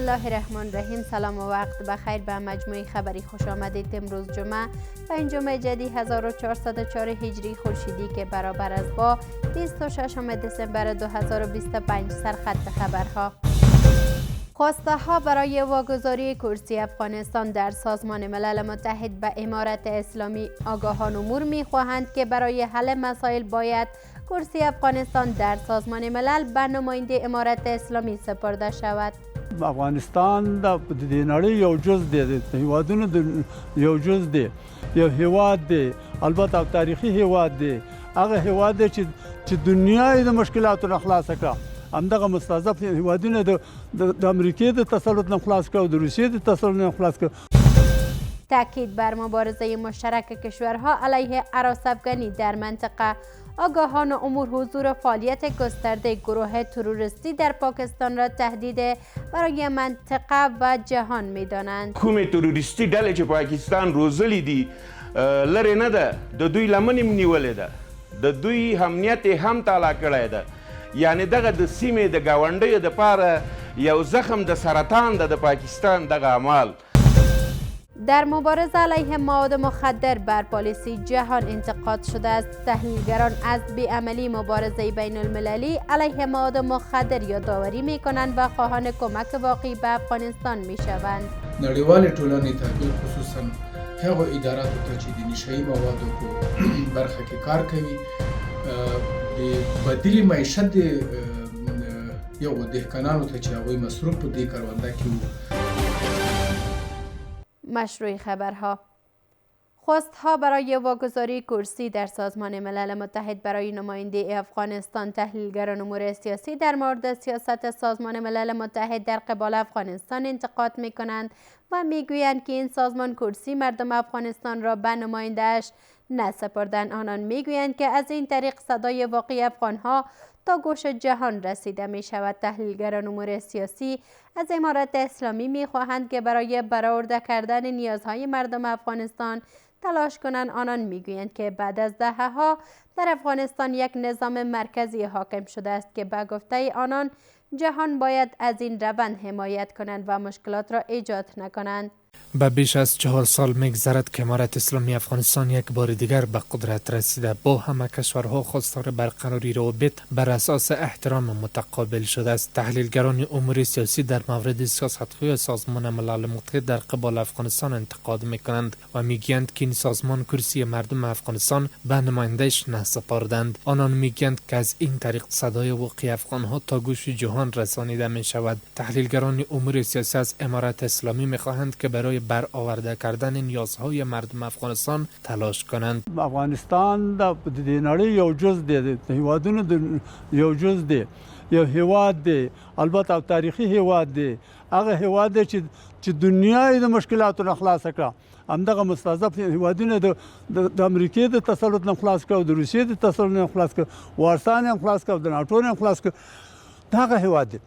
الله الرحمن الرحیم. سلام و وقت بخیر به مجموعه خبری خوش آمدید. امروز جمعه 5 جدی 1404 هجری خورشیدی که برابر است با 26 دسامبر 2025. سرخط خبرها: خواسته ها برای واگذاری کرسی افغانستان در سازمان ملل متحد به امارت اسلامی. آگاهان امور می خواهند که برای حل مسائل باید کرسی افغانستان در سازمان ملل به نماینده امارت اسلامی سپرده شود. افغانستان د نړۍ یو جز دی، د هیوادونو یو جز دی، یو هیواد دی، البته تاریخي هیواد دی. هغه هیواد دی چې دنیا یې د مشکلاتو نه خلاصه کړه. همدغه مستضعف هیوادونه د امریکې د تسلط نه خلاص کړه او د روسیې د تسلط نه خلاص کړه. تاکید بر مبارزه مشترک کشورها علیه هراس‌افکنی در منطقه. آگاهان امور حضور فعالیت گسترده گروه تروریستی در پاکستان را تهدید برای منطقه و جهان می‌دانند. کومې تروریستی ډلې چې پاکستان روزلې دي لرې نه ده، د دوی لمنې نیولې ده، د دوی امنیت هم تالا کړی ده. یعنی دغه د سیمې د ګاونډیو دپاره یو زخم د سرطان ده د پاکستان دغه اعمال. در مبارزه علیه مواد مخدر بر پالیسی جهان انتقاد شده است. تحلیلگران از بی‌عملی مبارزه بین المللی علیه مواد مخدر یادآوری می‌کنند و خواهان کمک واقعی به افغانستان می‌شوند. نړیوالې ټولنې ته خصوصا هغو اداراتو ته چې د نشهیي موادو په برخه کې کار کوي د بدیل معیشت یو دهقانانو ته چې هغوی مصروف په دې کرونده کې وو. مشروع خبرها: خواستها برای واگذاری کرسی در سازمان ملل متحد برای نماینده افغانستان. تحلیلگران امور سیاسی در مورد سیاست سازمان ملل متحد در قبال افغانستان انتقاد می کنند و می گویند که این سازمان کرسی مردم افغانستان را به نماینده‌اش نسپردند. آنان می گویند که از این طریق صدای واقعی افغانها تا گوش جهان رسیده می شود. تحلیلگران امور سیاسی از امارت اسلامی می خواهند که برای برآورده کردن نیازهای مردم افغانستان تلاش کنند. آنان می گویند که بعد از دهه‌ها در افغانستان یک نظام مرکزی حاکم شده است که به گفته آنان جهان باید از این روند حمایت کنند و مشکلات را ایجاد نکنند. به بیش از 4 سال می‌گذرد که امارت اسلامی افغانستان یک بار دیگر به قدرت رسیده. با همه کشورها خواستار برقراری روابط بر اساس احترام متقابل شده است. تحلیلگران امور سیاسی در مورد سیاست‌های سازمان ملل متحد در قبال افغانستان انتقاد می‌کنند و می‌گویند که این سازمان کرسی مردم افغانستان به نماینده‌اش نسپردند. آنان می‌گویند که از این طریق صدای واقعی افغان‌ها تا گوش جهان رسانیده می‌شود. تحلیلگران امور سیاسی از امارت اسلامی می‌خواهند که برای برآورده کردن نیازهای مردم افغانستان تلاش کنند. افغانستان د نړۍ یو جز دی، د هیوادونو یو جز دی، یو هیواد دی، البته تاریخي هیواد دی. هغه هیواد دی چې دنیا یې د مشکلاتو نه خلاصه کړه. همدغه مستضعف هیوادونه د امریکې د تسلط نه خلاص کړه او د روسیې د تسلط نه خلاص کړه، وارسان هم خلاص کړه او د ناټو نه خلاص کړه. دغه هیواد دی.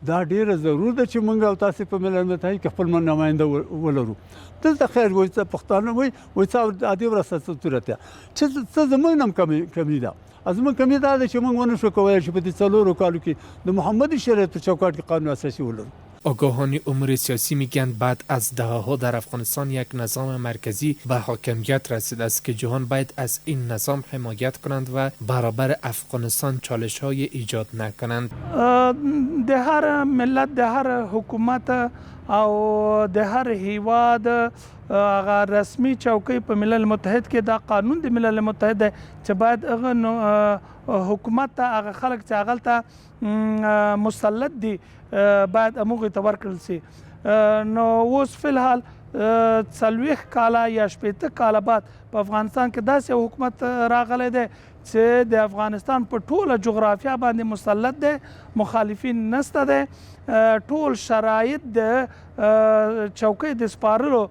دا ډیره ضرور ده چې موږ او تاسو په ملل متحد کې خپل نماینده ولرو. دلته خیر وایي چې پښتانه وایي چې عادي ورسته صورت ده چې څه زموږ هم کمی ده. زموږ کمی ده چې موږ ونه شو کولی چې په دې 4 کالو کې د محمدي شریعت په چوکاټ کې قانون اساسي ولرو. آگاهان امور سیاسی میگویند بعد از دهه‌ها در افغانستان یک نظام مرکزی به حاکمیت رسیده است که جهان باید از این نظام حمایت کنند و برابر افغانستان چالش‌های ایجاد نکنند. د هر ملت، د هر حکومت او د هر هیواد هغه رسمي چوکۍ په ملل متحد کې دا قانون د ملل متحد دی چې باید هغه حکومت ته هغه خلک چې هغلته مسلط دي باید هغوی ته ورکړل سي. نو اوس فی الحال 40 کاله یا 80 کاله بعد په افغانستان کې داسې یو حکومت راغلی دی چې د افغانستان په ټوله جغرافیه باندې مسلط دی، مخالفین نسته دی، ټول شرایط د چوکۍ د سپارلو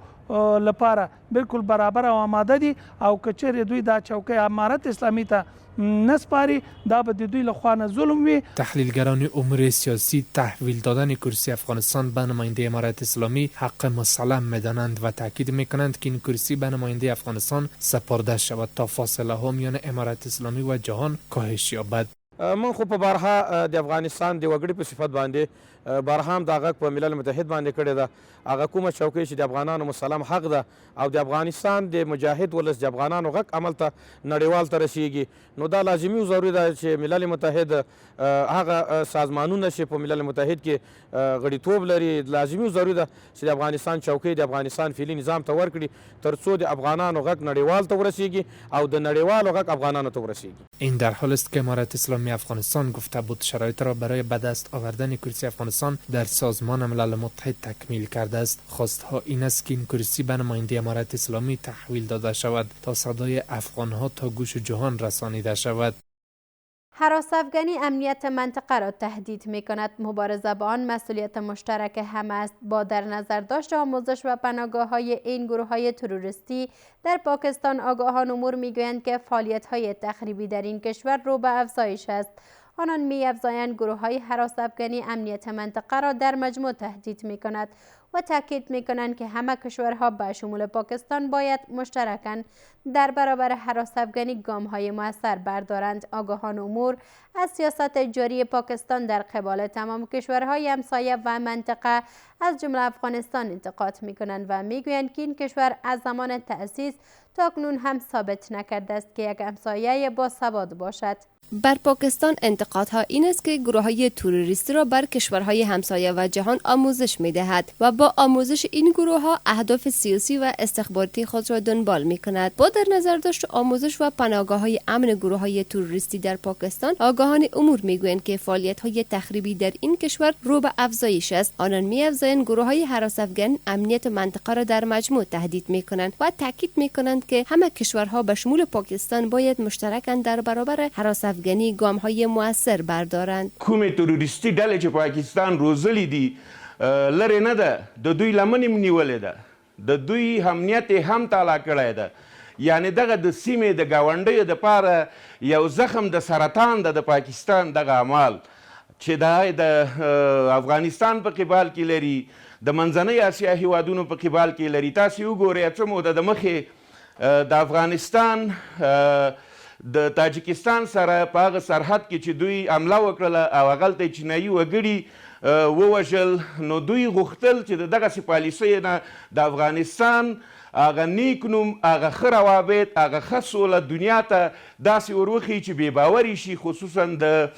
لپاره بالکل برابر او آماده دي او که چیرې دوی دا چوکۍ امارت اسلامي ته نسپاری دا به د دوی لخوا نه ظلم وي. تحلیلگران امور سیاسی تحویل دادن کرسی افغانستان به نماینده امارت اسلامی حق مسلم میدانند و تاکید میکنند که این کرسی به نماینده افغانستان سپرده شود تا فاصله ها میان امارت اسلامی و جهان کاهش یابد. من خو په بارها د افغانستان د وګړي په صفت باندې بارها هم دا غږ په ملل متحد باندې کړی ده. هغه کومه چوکۍ چې د افغانانو مسلم حق ده او د افغانستان د مجاهد ولس د افغانانو غږ عمل ته نړیوال ته رسیږي، نو دا لازمي او ضروري ده چې ملل متحد هغه سازمانونه چې په ملل متحد کې غړیتوب لري، لازمي او ضروري ده چې د افغانستان چوکۍ د افغانستان فعلي نظام ته ورکړي ترڅو د افغانانو غږ نړیوال ته ورسیږي او د نړیوالو غږ افغانانو ته ورسیږي. این در حال است که امارت اسلامی افغانستان گفته بود شرایط را برای به دست آوردن کرسی افغانستان در سازمان ملل متحد تکمیل کرده است. خواستها این است که این کرسی به نماینده امارت اسلامی تحویل داده شود تا صدای افغانها تا گوش جهان رسانیده شود. هراس افغانی امنیت منطقه را تهدید می کند. مبارزه با آن مسئولیت مشترک همه است. با در نظر داشت آموزش و پناهگاه های این گروه های تروریستی در پاکستان، آگاهان امور می گویند که فعالیت های تخریبی در این کشور رو به افزایش است. آنان می افزایند گروه های هراس افغانی امنیت منطقه را در مجموع تهدید می کند و تاکید می کنند که همه کشورها به شمول پاکستان باید مشترکاً در برابر هراس افغانی گام های مؤثر بردارند. آگاهان امور از سیاست جاری پاکستان در قبال تمام کشورهای همسایه و منطقه از جمله افغانستان انتقاد می کنند و می گویند که این کشور از زمان تأسیس تا اکنون هم ثابت نکرده است که یک همسایه باسواد باشد. بر پاکستان انتقادها این است که گروه‌های تروریستی را بر کشورهای همسایه و جهان آموزش می‌دهد و با آموزش این گروه‌ها اهداف سیاسی و استخباراتی خود را دنبال می‌کند. با در نظر داشت آموزش و پناهگاه‌های امن گروه‌های تروریستی در پاکستان، آگاهان امور می‌گویند که فعالیت‌های تخریبی در این کشور رو به افزایش است. آنان می‌افزایند گروه‌های هراس افغان امنیت منطقه را در مجموع تهدید می‌کنند و تاکید می‌کنند که همه کشورها به شمول پاکستان باید مشترکاً در برابر هراس افغانی گام های مؤثر بردارند. کوم تروریستی ډلې چې پاکستان روزلې دي لرې نه ده، د دوی لمنې هم نیولې ده، د دوی امنیت هم تالا کړی ده. یعنې دغه د سیمې د ګاونډیو دپاره یو زخم د سرطان ده د پاکستان دغه اعمال چې دا د افغانستان په قبال کې لري، د منځنۍ اسیا هیوادونو په قبال کې لري. تاسې وګورئ څه موده د مخې د افغانستان د تاجکستان سره په هغه سرحد کې چې دوی حمله وکړله او هغلته چینایي وګړي ووژل، نو دوی غوښتل چې د دغسې پالیسیو نه د افغانستان هغه نیک نوم، هغه ښه روابط، هغه ښه سوله دنیا ته داسې وروښیي چې بې باوري شي، خصوصا د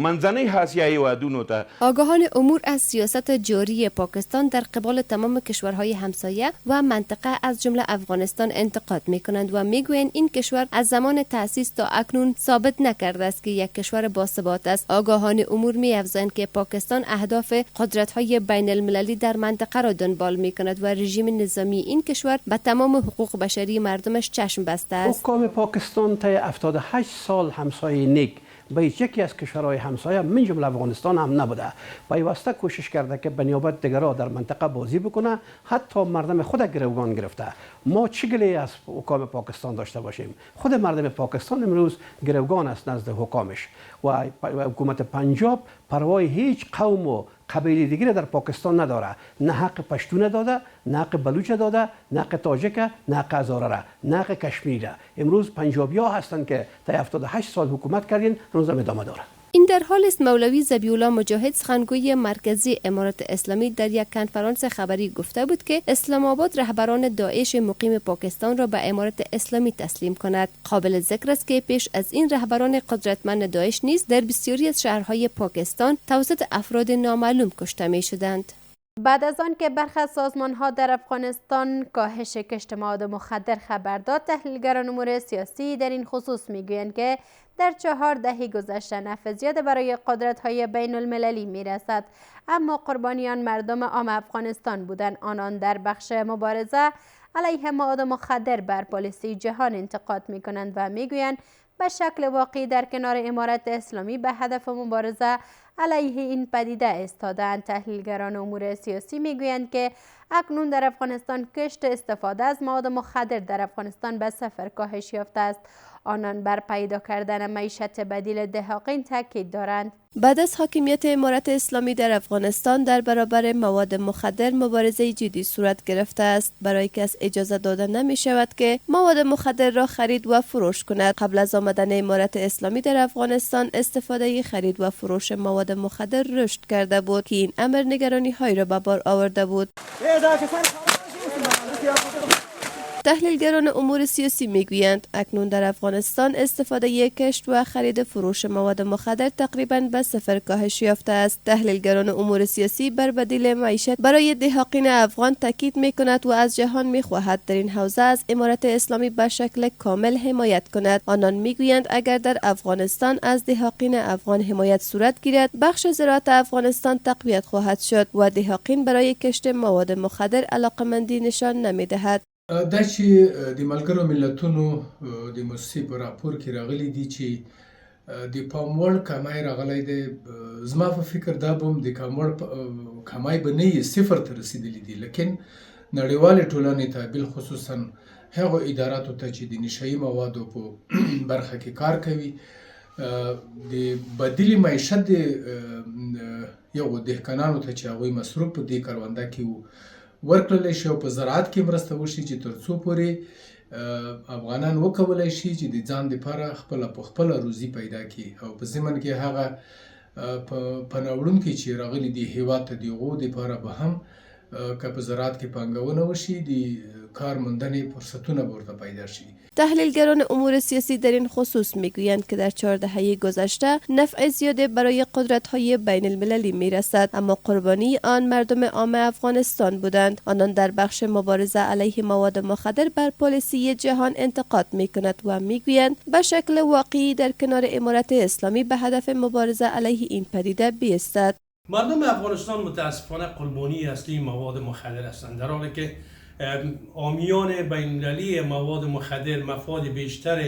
منځنۍ آسیا هیوادونو ته. آگاهان امور از سیاست جاری پاکستان در قبال تمام کشورهای همسایه و منطقه از جمله افغانستان انتقاد می‌کنند و می‌گویند این کشور از زمان تأسیس تا اکنون ثابت نکرده است که یک کشور باثبات است. آگاهان امور می‌افزایند که پاکستان اهداف قدرت‌های بین المللی در منطقه را دنبال می‌کند و رژیم نظامی این کشور به تمام حقوق بشری مردمش چشم بسته است. حکام پاکستان تا 78 سال همسایه نیک به یکی از کشورهای همسایه من جمله افغانستان هم نبوده. پیوسته کوشش کرده که به نیابت دیگرها در منطقه بازی بکنه، حتی مردم خود گروگان گرفته. ما چه گله از حکام پاکستان داشته باشیم؟ خود مردم پاکستان امروز گروگان است نزد حکامش و حکومت پنجاب پروای هیچ قوم و قبیله دیگری در پاکستان نداره. نه حق پشتو نداده، نه حق بلوچ داده، نه حق تاجک، نه حق هزاره، نه حق کشمیره. امروز پنجابی‌ها هستند که تا 78 سال حکومت کردین، روز ادامه داره. این در حال است مولوی ذبیح الله مجاهد سخنگوی مرکزی امارت اسلامی در یک کنفرانس خبری گفته بود که اسلام آباد رهبران داعش مقیم پاکستان را به امارت اسلامی تسلیم کند. قابل ذکر است که پیش از این رهبران قدرتمند داعش نیز در بسیاری از شهرهای پاکستان توسط افراد نامعلوم کشته می شدند. بعد از آن که برخی از سازمان‌ها در افغانستان کاهش کشت مواد مخدر خبر داد، تحلیلگران امور سیاسی در این خصوص می‌گویند که در 4 دهه گذشته نفع زیاد برای قدرت‌های بین المللی می‌رسد، اما قربانیان مردم عام افغانستان بودند. آنان در بخش مبارزه علیه مواد مخدر بر پالیسی جهان انتقاد می‌کنند و می‌گویند به شکل واقعی در کنار امارت اسلامی به هدف مبارزه علیه این پدیده ایستادند. تحلیلگران امور سیاسی میگویند که اکنون در افغانستان کشت استفاده از مواد مخدر در افغانستان به صفر کاهش یافته است. آنان بر پیدا کردن معیشت بدیل دهاقین تاکید دارند. بعد از حاکمیت امارت اسلامی در افغانستان در برابر مواد مخدر مبارزه جدی صورت گرفته است، برای کس اجازه داده نمی شود که مواد مخدر را خرید و فروش کند. قبل از آمدن امارت اسلامی در افغانستان استفاده خرید و فروش مواد مخدر رشد کرده بود که این امر نگرانی های را به بار آورده بود. تحلیلگران امور سیاسی میگویند اکنون در افغانستان استفاده کشت و خرید فروش مواد مخدر تقریبا به صفر کاهش یافته است. تحلیلگران امور سیاسی بر بدیل معیشت برای دهاقین افغان تاکید میکند و از جهان میخواهد در این حوزه از امارت اسلامی به شکل کامل حمایت کند. آنان میگویند اگر در افغانستان از دهاقین افغان حمایت صورت گیرد، بخش زراعت افغانستان تقویت خواهد شد و دهاقین برای کشت مواد مخدر علاقمندی نشان نمیدهد. دا چې د ملګرو ملتونو د موسسې په راپور کې راغلی دي چې د پاموړ کمای راغلی دی. زما په فکر دا به هم د کمای به نه یې صفر ته رسیدلی دي، لیکن نړیوالې ټولنې ته بالخصوصا هغو اداراتو ته چې د نشهیي موادو په برخه کې کار کوي د بدیل معیشت یو دهقانانو ته چې هغوی مصروف په دې کرونده کې وو ورکړلی شي او په زراعت کې مرسته وشي چې تر څو پورې افغانان وکولی شي چې د ځان دپاره خپله روزي پیدا کړي او په ضمن کې هغه په ناوړونکي چې راغلي دي هیواد ته د هغو دپاره به هم که په زراعت کې پانګونه وشي د کار موندنې فرصتونه به ورته پیدا شي. تحلیلگران امور سیاسی در این خصوص میگویند که در 4 دهه گذشته نفع زیاده برای قدرت‌های بین المللی میرسد، اما قربانی آن مردم عام افغانستان بودند. آنان در بخش مبارزه علیه مواد مخدر بر پالیسی جهان انتقاد میکند و میگویند به شکل واقعی در کنار امارت اسلامی به هدف مبارزه علیه این پدیده بایستد. مردم افغانستان متاسفانه قربانی اصلی مواد مخدر هستند، در حالی که عامیان بین‌المللی مواد مخدر مفاد بیشتر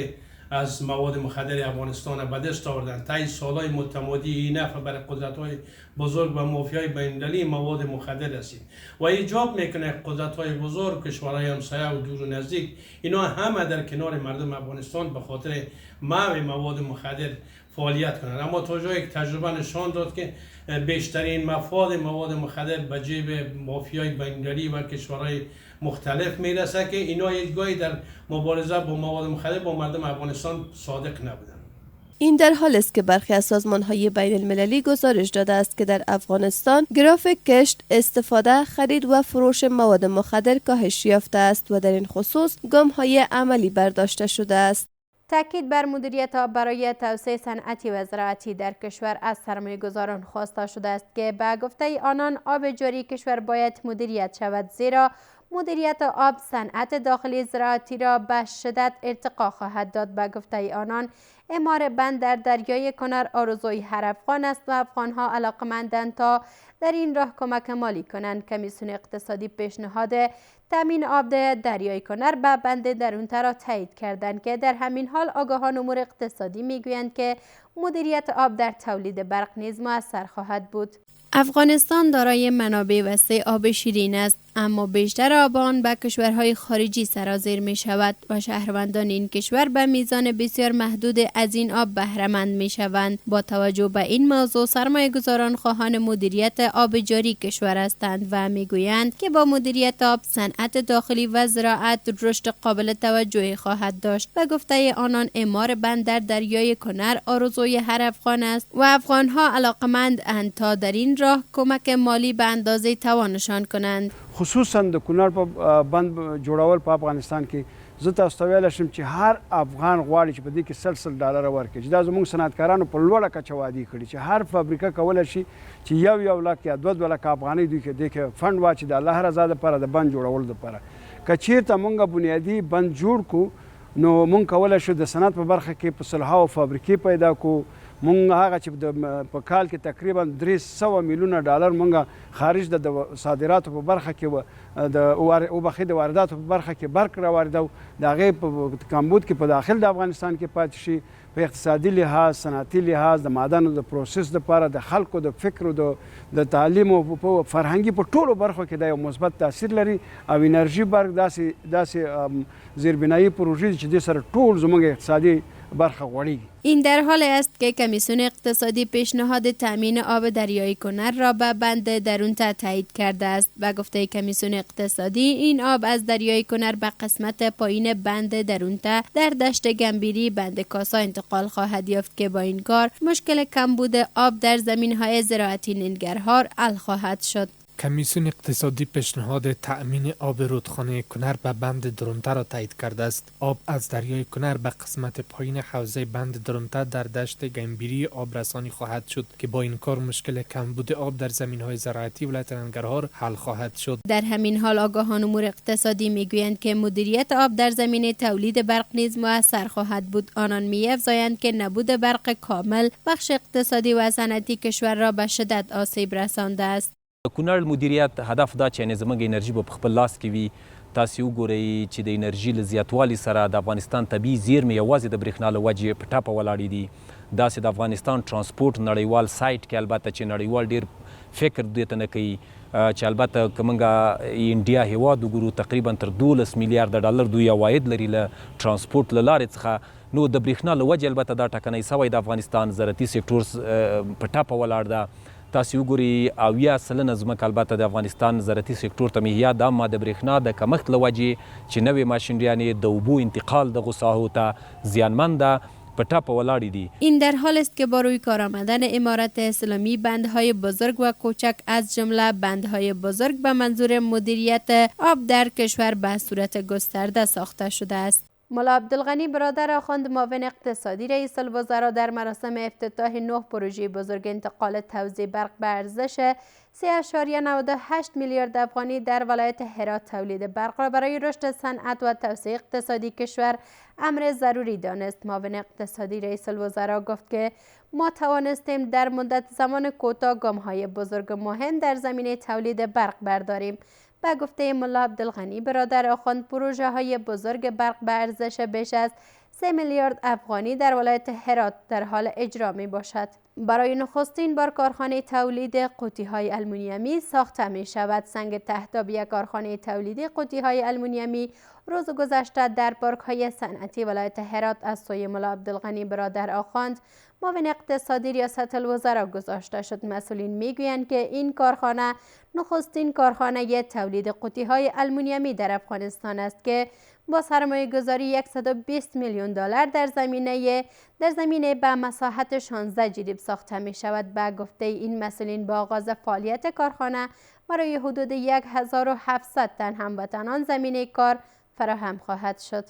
از مواد مخدر افغانستان به دست آوردند. طی سالهای متمادی این نفع برای قدرت‌های بزرگ و مافیای بین‌المللی مواد مخدر رسید و ایجاب میکنه قدرت‌های بزرگ، کشورهای همسایه و دور و نزدیک، اینا همه در کنار مردم افغانستان به خاطر منع مواد مخدر فعالیت کنند. اما تا جایی که تجربه نشان داد که بیشترین مفاد مواد مخدر به جیب مافیای بین‌المللی و کشورهای مختلف میرسه که اینا هیچگاهی در مبارزه با مواد مخدر با مردم افغانستان صادق نبودن. این در حال است که برخی از سازمان‌های بین المللی گزارش داده است که در افغانستان گراف کشت، استفاده، خرید و فروش مواد مخدر کاهش یافته است و در این خصوص گام‌های عملی برداشته شده است. تاکید بر مدیریت آب برای توسعه صنعتی و زراعتی در کشور از سرمایه‌گذاران خواسته شده است که به گفته آنان آب جاری کشور باید مدیریت شود، زیرا مدیریت آب صنعت داخلی زراعتی را به شدت ارتقا خواهد داد. به گفته آنان اعمار بند در دریای کنر آرزوی هر افغان است و افغانها علاقمندند تا در این راه کمک مالی کنند. کمیسیون اقتصادی پیشنهاد تامین آب دریای کنر به بند درون‌تر را تایید کردند که در همین حال آگاهان امور اقتصادی میگویند که مدیریت آب در تولید برق نیز مؤثر خواهد بود. افغانستان دارای منابع وسیع آب شیرین است، اما بیشتر آب آن به کشورهای خارجی سرازیر می شود و شهروندان این کشور به میزان بسیار محدود از این آب بهره‌مند می شوند. با توجه به این موضوع سرمایه‌گذاران خواهان مدیریت آب جاری کشور هستند و می گویند که با مدیریت آب صنعت داخلی و زراعت رشد قابل توجهی خواهد داشت. به گفته آنان اعمار بند در دریای کنر آرزوی هر افغان است و افغانها علاقمند تا در این راه کمک مالی به اندازه توانشان کنند. خصوصا د کونړ په بند جوړول په افغانستان کې زه تاسو ته ویلی شم چې هر افغان غواړي چې په دې کې $100 ورکړي، چې دا زموږ صنعتکارانو په لوړه کچه وعدې کړي چې هر فابریکه کولی شي چې 1 لک یا 2 لک افغانۍ دوی کې دې کې فنډ واچي د الله رضا دپاره د بند جوړولو دپاره. که چېرته مونږ بنیادي بند جوړ کړو نو مونږ کولی شو د صنعت په برخه کې په 100 فابریکې پیدا کړو، مونږ هغه چې په کال کې تقریبا 300 میلیونه ډالر مونږ خارج د صادراتو په برخه کې د وارداتو په برخه کې برق راواردو د هغې په کمبود کې په داخل د افغانستان کې پاتې شي. په اقتصادي لحاظ، صنعتي لحاظ، د معدنو د پروسس لپاره د خلکو د فکر او د تعلیم او فرهنګي په ټولو برخو کې دا یو مثبت تاثیر لري او انرژي برق داسې زیربنایی پروژې چې دې سره ټول زموږ اقتصادي برخه غوړیږي. این در حال است که کمیسیون اقتصادی پیشنهاد تامین آب دریای کنر را به بند درونتا تایید کرده است. به گفته کمیسیون اقتصادی این آب از دریای کنر به قسمت پایین بند درونتا در دشت گنبیری بند کاسا انتقال خواهد یافت که با این کار مشکل کمبود آب در زمین‌های زراعتی ننگرهار حل خواهد شد. کمیسیون اقتصادی پیشنهاد تأمین آب رودخانه کنر به بند درونتا را تایید کرده است. آب از دریای کنر به قسمت پایین حوزه بند درونتا در دشت گنبیری آب رسانی خواهد شد که با این کار مشکل کمبود آب در زمین‌های زراعتی ولایت ننگرهار حل خواهد شد. در همین حال آگاهان امور اقتصادی میگویند که مدیریت آب در زمینه تولید برق نیز مؤثر خواهد بود. آنان می‌افزایند که نبود برق کامل بخش اقتصادی و صنعتی کشور را به شدت آسیب رسانده است. کونړ مدیریت هدف دا چې زموږ انرژي به په خپل لاس کې وي. تاسو وګورئ چې د انرژي له زیاتوالي سره د افغانستان طبیعي زیرمې یوازې د برېښنا له وجې په ټاپه ولاړې دي. داسې د افغانستان ترانسپورټ نړیوال سایټ کې البته چې نړیوال ډېر فکر دې ته نه کوي چې البته که موږ انډیا هیواد وګورو تقریبا تر 12 میلیارده ډالر دوی عواید لري له ترانسپورټ له لارې څخه. نو د برېښنا له وجې البته دا ټکنۍ سوی د افغانستان زراعتي سکتور په ټاپه ولاړ ده. تاسو وګورئ 80% ځمکه البته د افغانستان زراعتي سکتور ته مهیا ده، اما د برېښنا د کمښت له وجې چې نوې ماشینریانې د اوبو انتقال دغو ساحو ته زیانمن ده په ټاپه ولاړې دي. این در حال است که با روی کار آمدن امارت اسلامی بندهای بزرگ و کوچک از جمله بندهای بزرگ به منظور مدیریت آب در کشور به صورت گسترده ساخته شده است. ملا عبدالغنی برادر آخوند معاون اقتصادی رئیس الوزراء در مراسم افتتاح 9 پروژه بزرگ انتقال توزیع برق به ارزش 3.98 میلیارد افغانی در ولایت هرات تولید برق را برای رشد صنعت و توسعه اقتصادی کشور امر ضروری دانست. معاون اقتصادی رئیس الوزراء گفت که ما توانستیم در مدت زمان کوتاه گام‌های بزرگ مهم در زمینه تولید برق برداریم. به گفته ملا عبدالغنی برادر آخوند پروژه های بزرگ برق به ارزش بیش از 3 میلیارد افغانی در ولایت هرات در حال اجرا می باشد. برای نخستین بار کارخانه تولید قوطی های آلومینیومی ساخته می شود. سنگ تهداب یک کارخانه تولید قوطی های آلومینیومی روز گذشته در پارک های صنعتی ولایت هرات از سوی ملا عبدالغنی برادر آخوند معاون اقتصادی ریاست الوزراء گذاشته شد. مسئولین میگویند که این کارخانه نخستین کارخانه تولید قوطی های آلومینیومی در افغانستان است که با سرمایه گذاری 120 میلیون دلار در زمینه به مساحت 16 جریب ساخته می شود. به گفته این مسئولین با آغاز فعالیت کارخانه برای حدود 1700 تن هموطنان زمینه کار فراهم خواهد شد.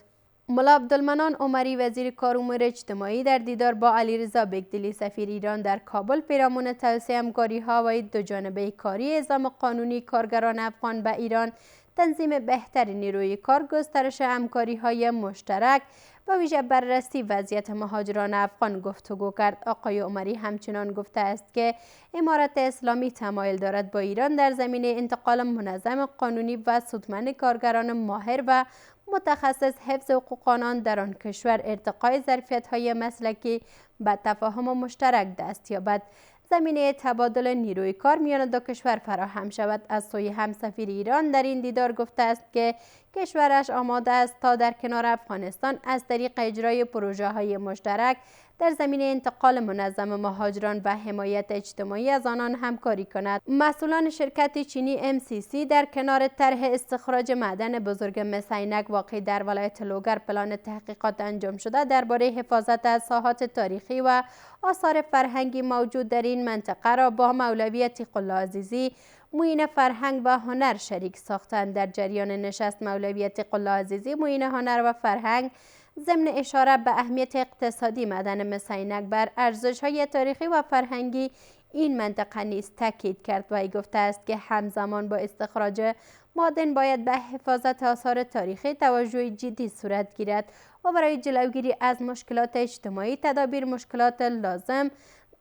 ملا عبدالمنان عمری وزیر کار امور اجتماعی در دیدار با علیرضا بگدلی سفیر ایران در کابل پیرامون توسعه همکاری‌ها و دوجانبه کاری اعزام قانونی کارگران افغان به ایران، تنظیم بهتر نیروی کار، گسترش همکاری‌های مشترک و ویژه بررسی وضعیت مهاجران افغان گفتگو کرد. آقای عمری همچنان گفته است که امارت اسلامی تمایل دارد با ایران در زمینه انتقال منظم قانونی و سودمند کارگران ماهر و متخصص حفظ حقوق آنان در آن کشور ارتقای ظرفیت‌های مسلکی به تفاهم مشترک دست یابد. زمینه تبادل نیروی کار میان دو کشور فراهم شود. از سوی همسفیر ایران در این دیدار گفته است که کشورش آماده است تا در کنار افغانستان از طریق اجرای پروژه‌های مشترک در زمینه انتقال منظم مهاجران و حمایت اجتماعی از آنان همکاری کند. مسئولان شرکت چینی MCC در کنار طرح استخراج معدن بزرگ مس عینک واقع در ولایت لوگر پلان تحقیقات انجام شده درباره حفاظت از ساحات تاریخی و آثار فرهنگی موجود در این منطقه را با مولوی عتیق الله عزیزی معین فرهنگ و هنر شریک ساختند. در جریان نشست مولوی عتیق الله عزیزی معین هنر و فرهنگ ضمن اشاره به اهمیت اقتصادی معدن مس عینک بر ارزش‌های تاریخی و فرهنگی این منطقه نیز تاکید کرد و گفته است که همزمان با استخراج معادن باید به حفاظت آثار تاریخی توجه جدی صورت گیرد و برای جلوگیری از مشکلات اجتماعی تدابیر مشکلات لازم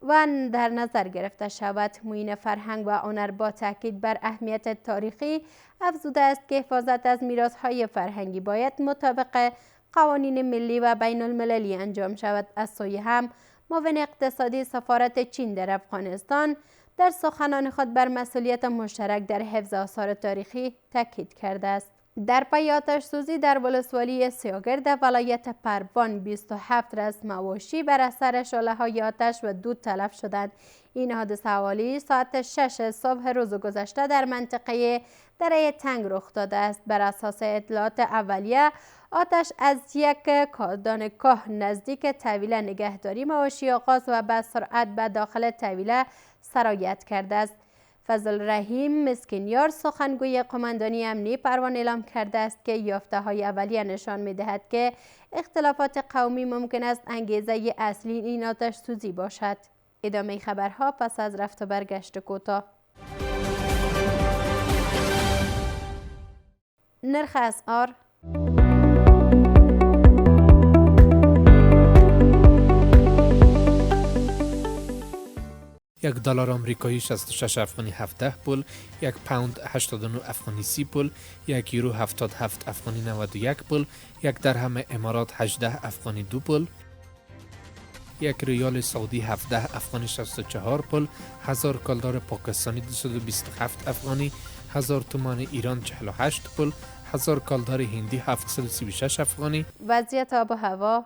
و در نظر گرفته شود. معین فرهنگ و هنر با تاکید بر اهمیت تاریخی افزوده است که حفاظت از میراث‌های فرهنگی باید مطابق قوانین ملی و بین المللی انجام شود. از سوی هم معاون اقتصادی سفارت چین در افغانستان در سخنان خود بر مسئولیت مشترک در حفظ آثار تاریخی تاکید کرده است. در پی آتش سوزی در ولسوالی سیاگرد ولایت پروان 27 رس مواشی بر اثر شعله‌های آتش و دود تلف شدند. این حادثه حوالی ساعت 6 صبح روز گذشته در منطقه دره تنگ رخ داده است. بر اساس اطلاعات اولیه آتش از یک دانگاه نزدیک طویله نگهداری مواشی آغاز و به سرعت به داخل طویله سرایت کرده است. فضل رحیم مسکینیار سخنگوی قماندانی امنی پروان اعلام کرده است که یافته‌های اولیه نشان می‌دهد که اختلافات قومی ممکن است انگیزه اصلی این آتش سوزی باشد. ادامه خبرها پس از رفت و برگشت کوتاه. نرخ اسعار. یک دلار آمریکایی 66 افغانی 17 پول، یک پوند 89 افغانی 30 پول، یک یورو 77 افغانی 91 پول، یک درهم امارات 18 افغانی 2 پول، یک ریال سعودی 17 افغانی 64 پول، 1000 کالدار پاکستانی 227 افغانی، 1000 تومان ایران 48 پول، 1000 کالدار هندی 736 افغانی. وضعیت آب و هوا.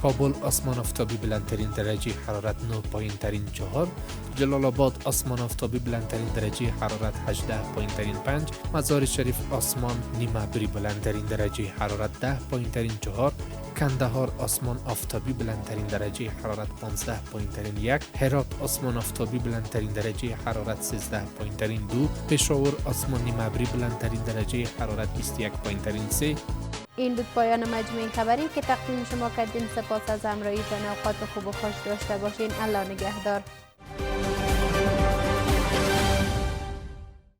کابل آسمان آفتابی بلندترین درجه حرارت 9 پایین ترین 4، جلال آباد آسمان آفتابی بلندترین درجه حرارت 18 پایین ترین 5، مزار شریف آسمان نیم ابری بلندترین درجه حرارت 10 پایین ترین 4، کندهار آسمان آفتابی بلندترین درجه حرارت 15 پایین ترین 1، هرات آسمان آفتابی بلندترین درجه حرارت 13 پایین ترین 2، پشاور آسمان نیم ابری بلندترین درجه حرارت 21 پایین ترین 3. این بود پایان مجموعه خبری که تقدیم شما کردیم. سپاس از همراهیتان. اوقات خوب و خوش داشته باشین. الله نگهدار.